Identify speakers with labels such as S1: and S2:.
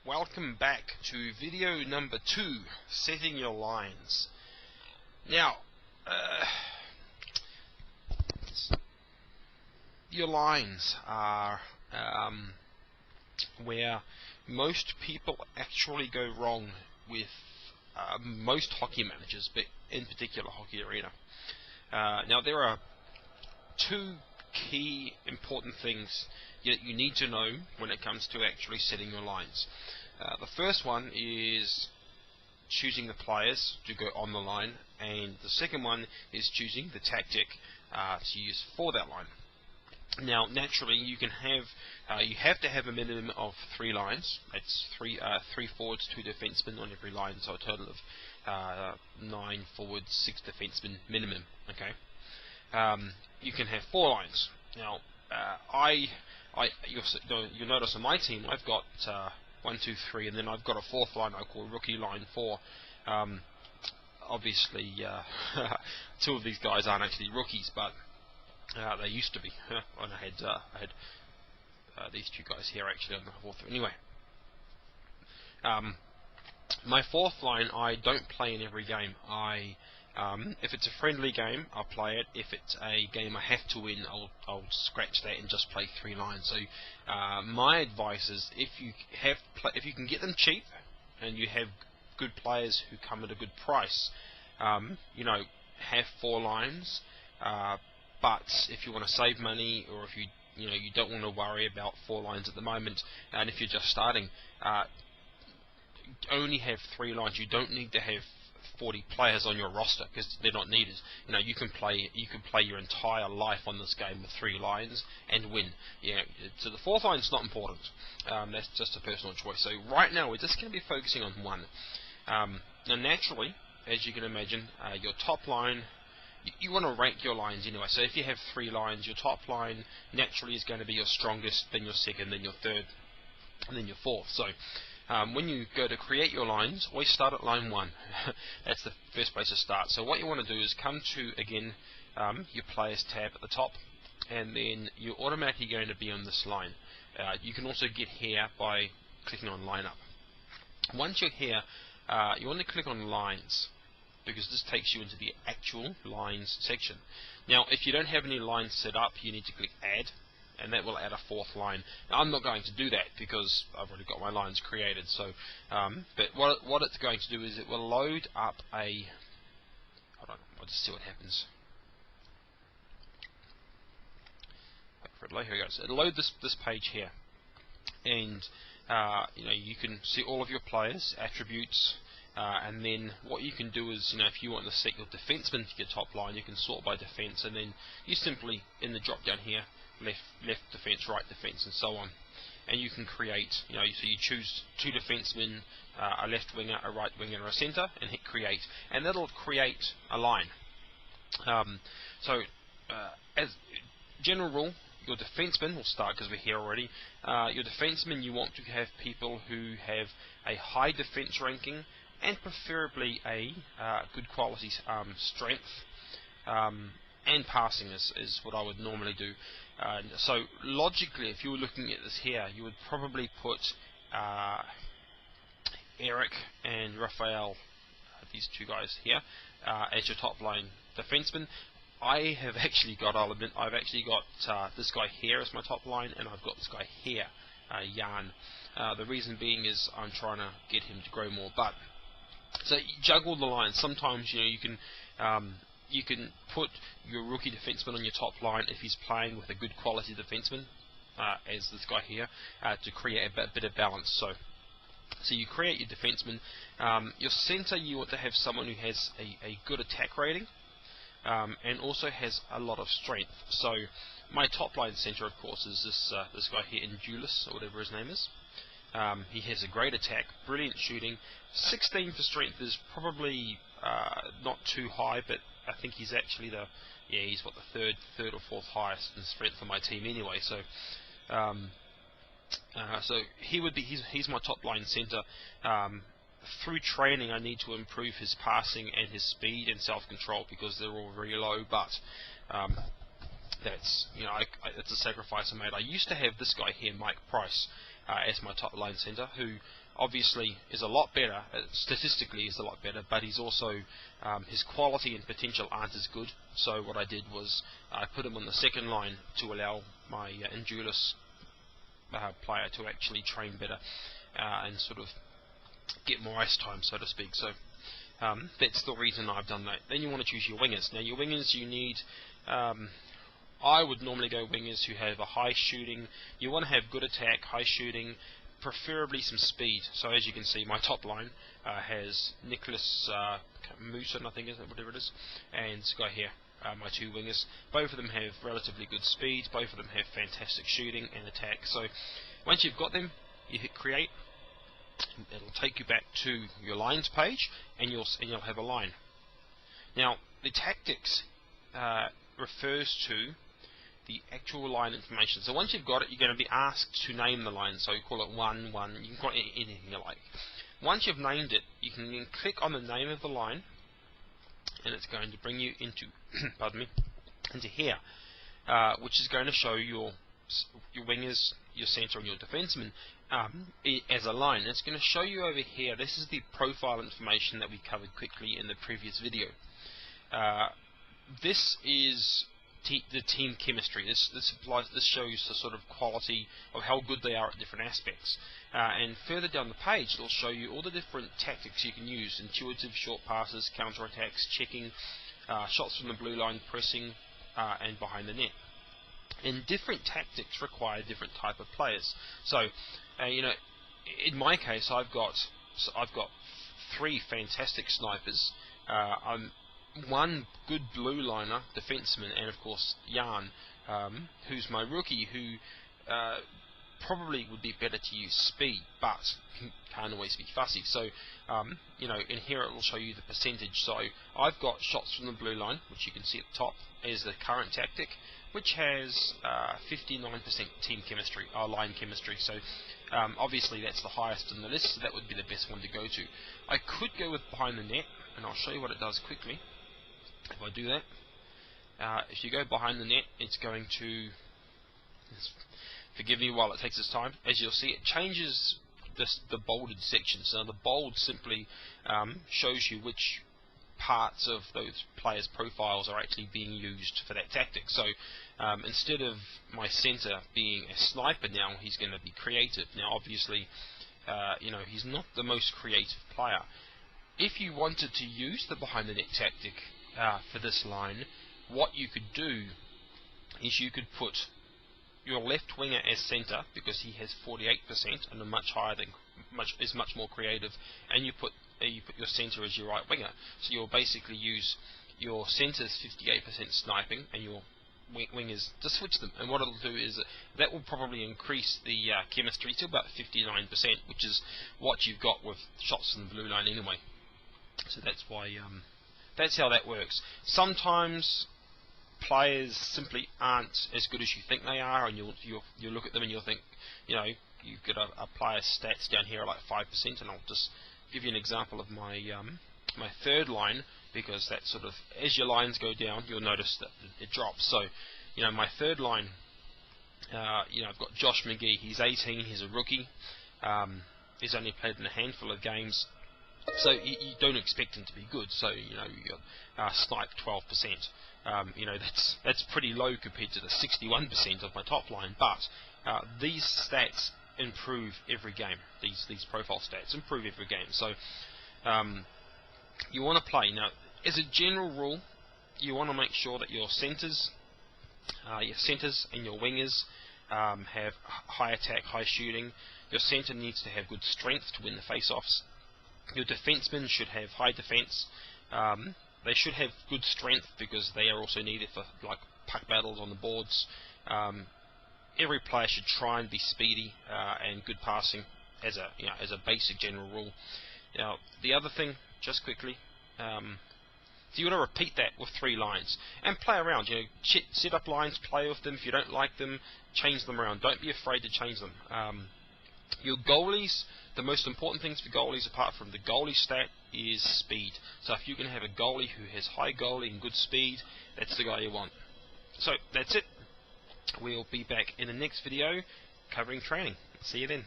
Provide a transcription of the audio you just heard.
S1: welcome back to video number 2, setting your lines. Now, your lines are where most people actually go wrong with most hockey managers, but in particular Hockey Arena. Now, there are two key important things that you need to know when it comes to actually setting your lines. The first one is choosing the players to go on the line, and the second one is choosing the tactic to use for that line. Now, naturally, you have to have a minimum of 3 lines. It's three forwards, 2 defensemen on every line, so a total of 9 forwards, 6 defensemen minimum. Okay. You can have 4 lines. Now, you'll notice on my team I've got 1, 2, 3, and then I've got a 4th line I call rookie line 4. Obviously, 2 of these guys aren't actually rookies, but they used to be. When I had these 2 guys here actually on the 4th. Anyway, my 4th line I don't play in every game. If it's a friendly game, I'll play it. If it's a game I have to win, I'll scratch that and just play 3 lines. So my advice is, if you can get them cheap and you have good players who come at a good price, have 4 lines. But if you want to save money, or if you don't want to worry about 4 lines at the moment, and if you're just starting, only have 3 lines. You don't need to have 40 players on your roster, because they're not needed. You can play your entire life on this game with 3 lines and win. So the 4th line's not important. That's just a personal choice. So right now we're just going to be focusing on 1. Now, naturally, as you can imagine, your top line, you want to rank your lines anyway. So if you have 3 lines, your top line naturally is going to be your strongest, then your second, then your third, and then your 4th. So when you go to create your lines, always start at line 1. That's the first place to start. So what you want to do is come to, again, your Players tab at the top, and then you're automatically going to be on this line. You can also get here by clicking on Line Up. Once you're here, you want to click on Lines, because this takes you into the actual lines section. Now, if you don't have any lines set up, you need to click Add, and that will add a 4th line. Now, I'm not going to do that because I've already got my lines created. So, but what it's going to do is it will load up a. Hold on, I'll just see what happens. Wait for it to load. Here we go. So it'll load this page here, and you can see all of your players, attributes. And then what you can do is, if you want to set your defenseman to your top line, you can sort by defense, and then you simply, in the drop down here, left defense, right defense, and so on. And you can create, so you choose 2 defensemen, a left winger, a right winger, and a center, and hit create, and that'll create a line. As general rule, your defenseman will start, because we're here already. Your defenseman, you want to have people who have a high defense ranking, and preferably a good quality strength, and passing is what I would normally do. So logically, if you were looking at this here, you would probably put Eric and Raphael, these 2 guys here, as your top line defenseman. I have actually got, I'll admit, I've actually got this guy here as my top line, and I've got this guy here, Jan. The reason being is I'm trying to get him to grow more. But so you juggle the lines. Sometimes you can put your rookie defenseman on your top line if he's playing with a good quality defenseman, as this guy here, to create a bit of balance. So you create your defenseman. Your center, you want to have someone who has a good attack rating, and also has a lot of strength. So my top line center, of course, is this guy here, Indulis, or whatever his name is. He has a great attack, brilliant shooting. 16 for strength is probably not too high, but I think he's actually he's what, the third or 4th highest in strength for my team anyway. So, so he's my top line center. Through training, I need to improve his passing and his speed and self-control, because they're all very low. But that's, it's a sacrifice I made. I used to have this guy here, Mike Price, as my top line centre, who obviously is a lot better, statistically is a lot better, but he's also, his quality and potential aren't as good. So what I did was I put him on the second line to allow my Endureless player to actually train better and sort of get more ice time, so to speak. So that's the reason I've done that. Then you want to choose your wingers. Now your wingers, you need, I would normally go wingers who have a high shooting. You want to have good attack, high shooting, preferably some speed. So as you can see, my top line has Nicholas Moosen, I think, is it, whatever it is, and this guy here, my two wingers. Both of them have relatively good speed, both of them have fantastic shooting and attack. So once you've got them, you hit create. It'll take you back to your lines page, and you'll have a line. Now the tactics refers to the actual line information. So once you've got it, you're going to be asked to name the line. So you call it 1, 1, you can call it anything you like. Once you've named it, you can then click on the name of the line, and it's going to bring you into pardon me, into here, which is going to show your wingers, your centre and your defenseman as a line. It's going to show you over here, this is the profile information that we covered quickly in the previous video. This is the team chemistry. This shows the sort of quality of how good they are at different aspects. And further down the page, it'll show you all the different tactics you can use: intuitive, short passes, counter-attacks, checking, shots from the blue line, pressing, and behind the net. And different tactics require different type of players. So, you know, in my case, I've got 3 fantastic snipers. One good blue liner, defenseman, and of course Jan, who's my rookie, who probably would be better to use speed, but can't always be fussy. So, you know, in here it will show you the percentage. So I've got shots from the blue line, which you can see at the top, as the current tactic, which has 59% team chemistry, line chemistry. So obviously that's the highest in the list, so that would be the best one to go to. I could go with behind the net, and I'll show you what it does quickly. If I do that, if you go behind the net, it's going to, forgive me while it takes its time, as you'll see it changes the bolded sections. Now the bold simply shows you which parts of those players' profiles are actually being used for that tactic. So instead of my centre being a sniper now, he's going to be creative. Now obviously, you know, he's not the most creative player. If you wanted to use the behind the net tactic for this line, what you could do is you could put your left winger as centre, because he has 48% and a much higher than is much more creative, and you put your centre as your right winger. So you'll basically use your centre's 58% sniping and your wingers to switch them. And what it'll do is that will probably increase the chemistry to about 59%, which is what you've got with shots from the blue line anyway. So that's why that's how that works. Sometimes players simply aren't as good as you think they are, and you'll look at them and you'll think, you know, you've got a player's stats down here are like 5%, and I'll just give you an example of my my third line, because that sort of, as your lines go down, you'll notice that it drops. So, you know, my third line, you know, I've got Josh McGee. He's 18. He's a rookie. He's only played in a handful of games. So you don't expect him to be good. So, you know, you got snipe 12%. You know, that's pretty low compared to the 61% of my top line. But these stats improve every game. These profile stats improve every game. So you want to play. Now, as a general rule, you want to make sure that your centres and your wingers have high attack, high shooting. Your centre needs to have good strength to win the face-offs. Your defensemen should have high defence. They should have good strength, because they are also needed for like puck battles on the boards. Every player should try and be speedy and good passing as a basic general rule. Now the other thing, just quickly, so you want to repeat that with 3 lines and play around. You know, set up lines, play with them. If you don't like them, change them around. Don't be afraid to change them. Your goalies, the most important things for goalies, apart from the goalie stat, is speed. So if you can have a goalie who has high goalie and good speed, that's the guy you want. So that's it. We'll be back in the next video covering training. See you then.